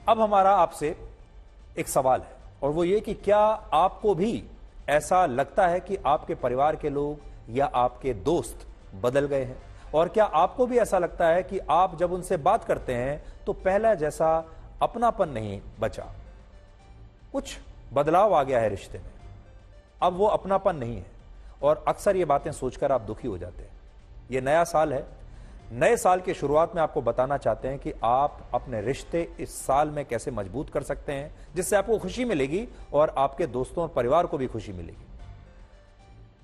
अब हमारा आपसे एक सवाल है और वो ये कि क्या आपको भी ऐसा लगता है कि आपके परिवार के लोग या आपके दोस्त बदल गए हैं? और क्या आपको भी ऐसा लगता है कि आप जब उनसे बात करते हैं तो पहला जैसा अपनापन नहीं बचा, कुछ बदलाव आ गया है रिश्ते में, अब वो अपनापन नहीं है? और अक्सर ये बातें सोचकर आप दुखी हो जाते हैं। ये नया साल है, नए साल की शुरुआत में आपको बताना चाहते हैं कि आप अपने रिश्ते इस साल में कैसे मजबूत कर सकते हैं जिससे आपको खुशी मिलेगी और आपके दोस्तों और परिवार को भी खुशी मिलेगी,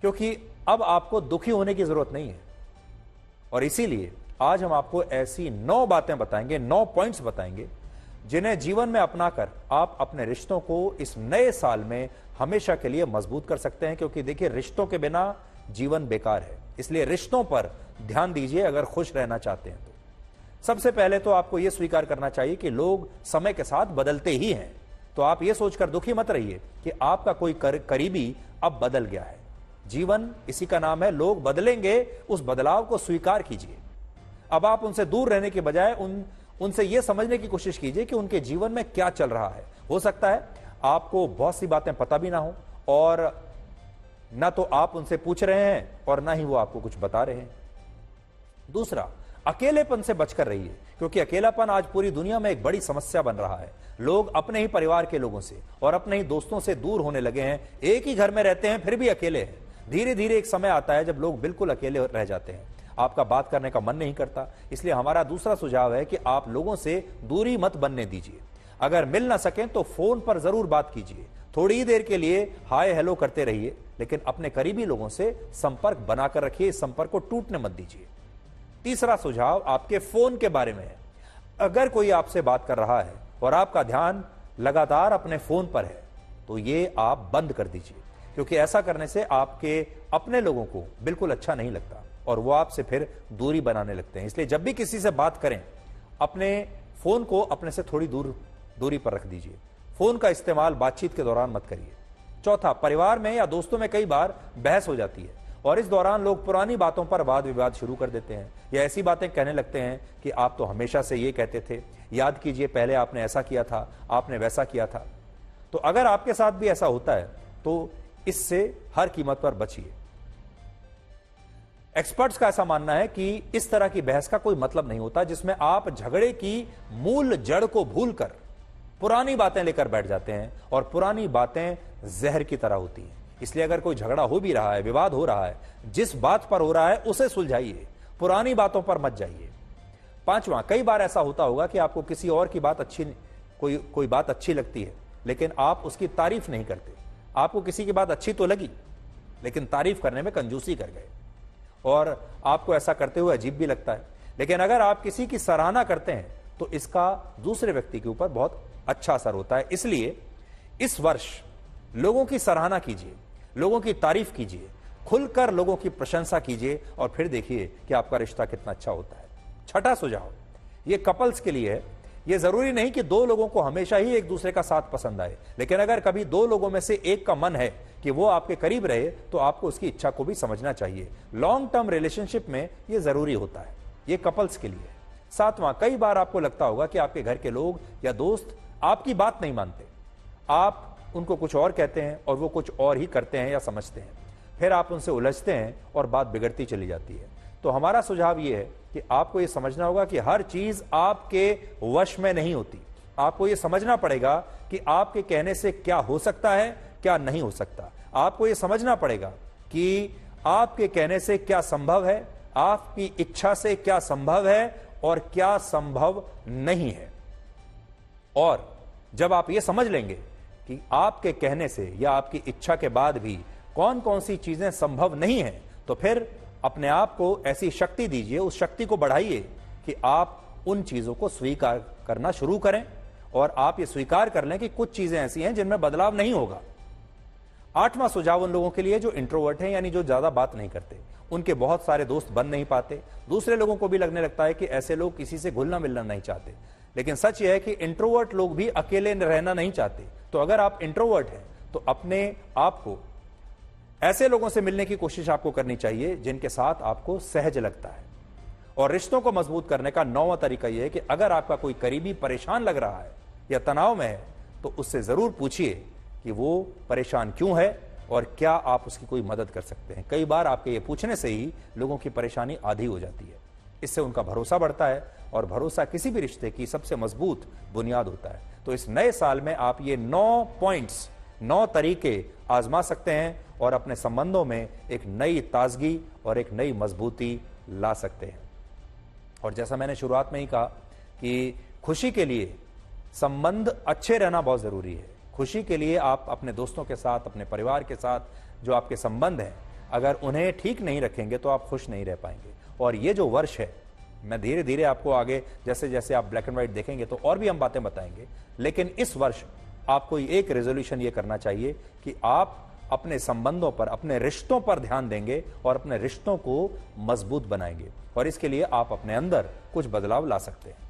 क्योंकि अब आपको दुखी होने की जरूरत नहीं है। और इसीलिए आज हम आपको ऐसी 9 बातें बताएंगे, 9 पॉइंट्स बताएंगे जिन्हें जीवन में अपनाकर आप अपने रिश्तों को इस नए साल में हमेशा के लिए मजबूत कर सकते हैं। क्योंकि देखिए, रिश्तों के बिना जीवन बेकार है, इसलिए रिश्तों पर ध्यान दीजिए अगर खुश रहना चाहते हैं तो। सबसे पहले तो आपको यह स्वीकार करना चाहिए कि लोग समय के साथ बदलते ही हैं। तो आप यह सोचकर दुखी मत रहिए कि आपका कोई करीबी अब बदल गया है। जीवन इसी का नाम है, लोग बदलेंगे, उस बदलाव को स्वीकार कीजिए। अब आप उनसे दूर रहने के बजाय उनसे यह समझने की कोशिश कीजिए कि उनके जीवन में क्या चल रहा है। हो सकता है आपको बहुत सी बातें पता भी ना हो और ना तो आप उनसे पूछ रहे हैं और ना ही वो आपको कुछ बता रहे हैं। दूसरा, अकेलेपन से बचकर रहिए, क्योंकि अकेलापन आज पूरी दुनिया में एक बड़ी समस्या बन रहा है। लोग अपने ही परिवार के लोगों से और अपने ही दोस्तों से दूर होने लगे हैं। एक ही घर में रहते हैं फिर भी अकेले हैं। धीरे धीरे एक समय आता है जब लोग बिल्कुल अकेले रह जाते हैं, आपका बात करने का मन नहीं करता। इसलिए हमारा दूसरा सुझाव है कि आप लोगों से दूरी मत बनने दीजिए। अगर मिल ना सकें तो फोन पर जरूर बात कीजिए, थोड़ी ही देर के लिए हाय हेलो करते रहिए, लेकिन अपने करीबी लोगों से संपर्क बनाकर रखिए, इस संपर्क को टूटने मत दीजिए। तीसरा सुझाव आपके फोन के बारे में है। अगर कोई आपसे बात कर रहा है और आपका ध्यान लगातार अपने फोन पर है तो ये आप बंद कर दीजिए, क्योंकि ऐसा करने से आपके अपने लोगों को बिल्कुल अच्छा नहीं लगता और वो आपसे फिर दूरी बनाने लगते हैं। इसलिए जब भी किसी से बात करें, अपने फोन को अपने से थोड़ी दूरी पर रख दीजिए। फोन का इस्तेमाल बातचीत के दौरान मत करिए। चौथा, परिवार में या दोस्तों में कई बार बहस हो जाती है और इस दौरान लोग पुरानी बातों पर वाद विवाद शुरू कर देते हैं या ऐसी बातें कहने लगते हैं कि आप तो हमेशा से ये कहते थे, याद कीजिए पहले आपने ऐसा किया था, आपने वैसा किया था। तो अगर आपके साथ भी ऐसा होता है तो इससे हर कीमत पर बचिए। एक्सपर्ट्स का ऐसा मानना है कि इस तरह की बहस का कोई मतलब नहीं होता जिसमें आप झगड़े की मूल जड़ को भूलकर पुरानी बातें लेकर बैठ जाते हैं, और पुरानी बातें जहर की तरह होती हैं। इसलिए अगर कोई झगड़ा हो भी रहा है, विवाद हो रहा है, जिस बात पर हो रहा है उसे सुलझाइए, पुरानी बातों पर मत जाइए। पांचवा, कई बार ऐसा होता होगा कि आपको किसी और की बात कोई बात अच्छी लगती है लेकिन आप उसकी तारीफ नहीं करते। आपको किसी की बात अच्छी तो लगी लेकिन तारीफ करने में कंजूसी कर गए और आपको ऐसा करते हुए अजीब भी लगता है। लेकिन अगर आप किसी की सराहना करते हैं तो इसका दूसरे व्यक्ति के ऊपर बहुत अच्छा असर होता है। इसलिए इस वर्ष लोगों की सराहना कीजिए, लोगों की तारीफ कीजिए, खुलकर लोगों की प्रशंसा कीजिए और फिर देखिए कि आपका रिश्ता कितना अच्छा होता है। छठा सुझाव ये कपल्स के लिए है। ये जरूरी नहीं कि 2 लोगों को हमेशा ही एक दूसरे का साथ पसंद आए, लेकिन अगर कभी 2 लोगों में से एक का मन है कि वो आपके करीब रहे तो आपको उसकी इच्छा को भी समझना चाहिए। लॉन्ग टर्म रिलेशनशिप में ये जरूरी होता है, ये कपल्स के लिए है। सातवां, कई बार आपको लगता होगा कि आपके घर के लोग या दोस्त आपकी बात नहीं मानते। आप उनको कुछ और कहते हैं और वो कुछ और ही करते हैं या समझते हैं, फिर आप उनसे उलझते हैं और बात बिगड़ती चली जाती है। तो हमारा सुझाव ये है कि आपको ये समझना होगा कि हर चीज आपके वश में नहीं होती। आपको ये समझना पड़ेगा कि आपके कहने से क्या हो सकता है, क्या नहीं हो सकता। आपको ये समझना पड़ेगा कि आपके कहने से क्या संभव है, आपकी इच्छा से क्या संभव है और क्या संभव नहीं है। और जब आप ये समझ लेंगे कि आपके कहने से या आपकी इच्छा के बाद भी कौन कौन सी चीजें संभव नहीं है, तो फिर अपने आप को ऐसी शक्ति दीजिए, उस शक्ति को बढ़ाइए कि आप उन चीजों को स्वीकार करना शुरू करें और आप ये स्वीकार कर लें कि कुछ चीजें ऐसी हैं जिनमें बदलाव नहीं होगा। आठवां सुझाव उन लोगों के लिए जो इंट्रोवर्ट हैं, यानी जो ज्यादा बात नहीं करते। उनके बहुत सारे दोस्त बन नहीं पाते। दूसरे लोगों को भी लगने लगता है कि ऐसे लोग किसी से घुलना मिलना नहीं चाहते, लेकिन सच यह है कि इंट्रोवर्ट लोग भी अकेले रहना नहीं चाहते। तो अगर आप इंट्रोवर्ट हैं तो अपने आप को ऐसे लोगों से मिलने की कोशिश आपको करनी चाहिए जिनके साथ आपको सहज लगता है। और रिश्तों को मजबूत करने का 9वां तरीका यह है कि अगर आपका कोई करीबी परेशान लग रहा है या तनाव में है तो उससे जरूर पूछिए कि वो परेशान क्यों है और क्या आप उसकी कोई मदद कर सकते हैं। कई बार आपके ये पूछने से ही लोगों की परेशानी आधी हो जाती है। इससे उनका भरोसा बढ़ता है और भरोसा किसी भी रिश्ते की सबसे मजबूत बुनियाद होता है। तो इस नए साल में आप ये 9 पॉइंट्स, 9 तरीके आजमा सकते हैं और अपने संबंधों में एक नई ताजगी और एक नई मजबूती ला सकते हैं। और जैसा मैंने शुरुआत में ही कहा कि खुशी के लिए संबंध अच्छे रहना बहुत जरूरी है। खुशी के लिए आप अपने दोस्तों के साथ, अपने परिवार के साथ जो आपके संबंध हैं, अगर उन्हें ठीक नहीं रखेंगे तो आप खुश नहीं रह पाएंगे। और ये जो वर्ष है, मैं धीरे धीरे आपको आगे जैसे जैसे आप ब्लैक एंड व्हाइट देखेंगे तो और भी हम बातें बताएंगे, लेकिन इस वर्ष आपको एक रेजोल्यूशन ये करना चाहिए कि आप अपने संबंधों पर, अपने रिश्तों पर ध्यान देंगे और अपने रिश्तों को मजबूत बनाएंगे। और इसके लिए आप अपने अंदर कुछ बदलाव ला सकते हैं।